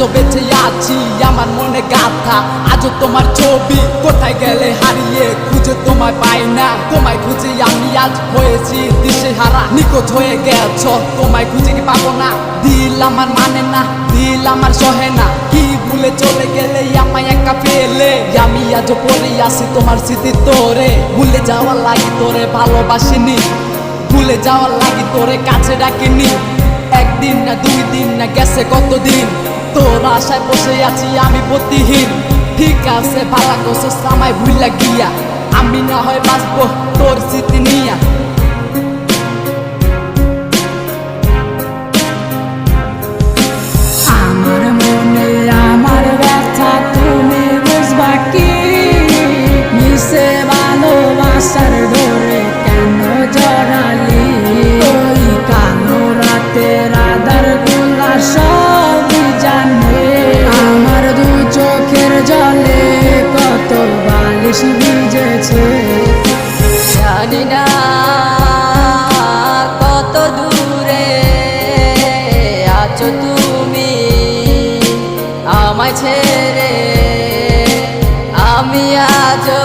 আজও বেঁচে আছি আমার মনে গাথা, আজও তোমার ছবি কোথায় গেলে হারিয়ে, খুঁজে তোমায় পাই না, তোমায় খুঁজে আমি আজ হয়েছি দিশেহারা। নিখোঁজ হয়ে গেছ, তোমায় খুঁজে কি পাবো না? দিল আমার মানে না, দিল আমার সহে না, কি ভুলে চলে গেলে আমায় একা পেলে। আমি আজও পড়ে আসি তোমার স্মৃতি তোরে, ভুলে যাওয়ার লাগি তোরে ভালোবাসিনি, ভুলে যাওয়ার লাগি তোরে কাছে ডাকিনি। একদিন না দুই দিন না গেছে কতদিন, তোর আশায় বসে আছি আমি গতিহীন। ঠিক আছে ভালো করছিস আমায় ভুইলা গিয়া, আমি না হয় বাঁচবো তোর স্মৃতি নিয়া। আমার মনে আমার ব্যথা তুমি বুঝবা কি? মিশে ভালোবাসার ডোরে কেন জড়ালি? ওই কালো রাতের আধার গুলা সবই জানে, আমার দু চোখের জলে কত বালিশ ভিজেছে। জানি না কত দূরে আছো তুমি আমায় ছেড়ে, আমি আজও